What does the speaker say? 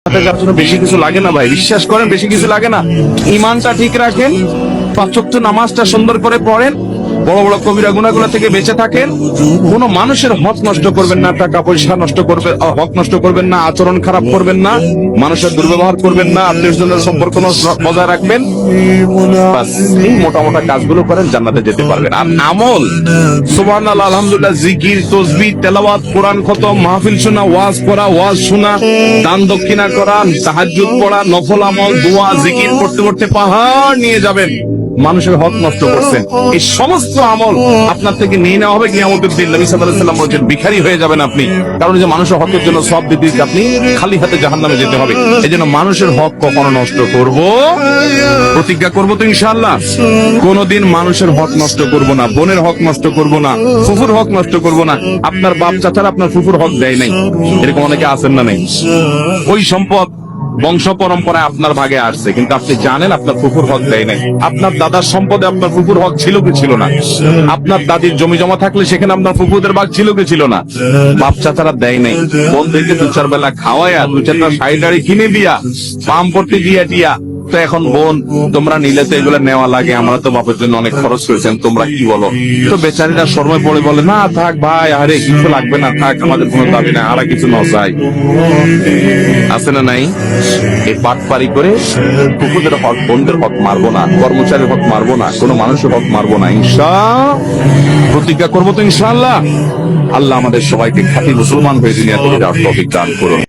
বেশি কিছু লাগে না ভাই, বিশ্বাস করেন, বেশি কিছু লাগে না। ইমানটা ঠিক রাখেন, 5 ওয়াক্ত নামাজটা সুন্দর করে পড়েন, বড় বড় কবিরা গুনাহগুলো থেকে বেঁচে থাকেন, কোন মানুষের হক নষ্ট করবেন না, টাকা পয়সা নষ্ট করবেন, হক নষ্ট করবেন না, আচরণ খারাপ করবেন না, মানুষের দুর্ব্যবহার করবেন না, আত্মীয়স্বজনের সম্পর্ক বজায় রাখবেন। বাস এই মোটা মোটা কাজগুলো করেন, জান্নাতে যেতে পারবেন। আর আমল, সুবহানাল্লাহ, আলহামদুলিল্লাহ, জিকির, তাসবিহ, তেলাওয়াত, কোরআন খতম, মাহফিল শোনা, ওয়াজ পড়া, ওয়াজ শোনা, দান দক্ষিণা করা, তাহাজ্জুদ পড়া, নফল আমল, দোয়া, জিকির করতে করতে পাহাড় নিয়ে যাবেন। মানুষের হক নষ্ট করছেন, এই সমস্ত আমল আপনার থেকে নিয়ে নেওয়া হবে কিয়ামতের দিন। নবী সাল্লাল্লাহু আলাইহি ওয়াসাল্লাম বলেছেন, ভিখারি হয়ে যাবেন আপনি, কারণ যে মানুষের হকের জন্য সব দিতে দিতে আপনি খালি হাতে জাহান্নামে যেতে হবে। এজন্য মানুষের হক কখনো নষ্ট করব, প্রতিজ্ঞা করব তো ইনশাআল্লাহ, কোনদিন মানুষের হক নষ্ট করব না, বোনের হক নষ্ট করব না, ফুফুর হক নষ্ট করব না। আপনার বাপ চাচারা আপনার ফুফুর হক দেয় নাই, এরকম অনেকে আছেন না? নেই। ওই সম্পদ বংশ পরম্পরায় আপনার ভাগে আসছে, কিন্তু আপনি জানেন আপনার ফুফুর হক দেয় নাই। আপনার দাদার সম্পদে আপনার ফুফুর হক ছিল কি ছিল না? আপনার দাদির জমি জমা থাকলে সেখানে আপনার ফুফুদের ভাগ ছিল কি ছিল না? বাপ চাচারা দেয় নাই, বোনদেরকে 2-4 বেলা খাওয়ায়া, 2-4টা শাড়ি কিনে দিয়া, পাম পট্টি দিয়া টিয়া। তো এখন বোন, তোমরা নিলে তো এগুলো নেওয়া লাগে, আমরা তো বাপের জন্য অনেক খরচ করেছেন, তোমরা কি বলো? তো বেচারিরা শর্মায় পড়ে বলে, না থাক ভাই, আরে কিছু লাগবে না, থাক, আমাদের কোনো দাবি না, আর কিছু ন চাই। আছে না নাই? এই পাটপারি করে কুকুরদের হক, বোনদের হক মারবো না, কর্মচারীর হক মারবো না, কোনো মানুষের হক মারবো না। প্রতিজ্ঞা করবো তো ইনশাআল্লাহ। আল্লাহ আমাদের সবাইকে খাঁটি মুসলমান হয়ে দুনিয়া থেকে যাওয়ার তৌফিক দান করুন।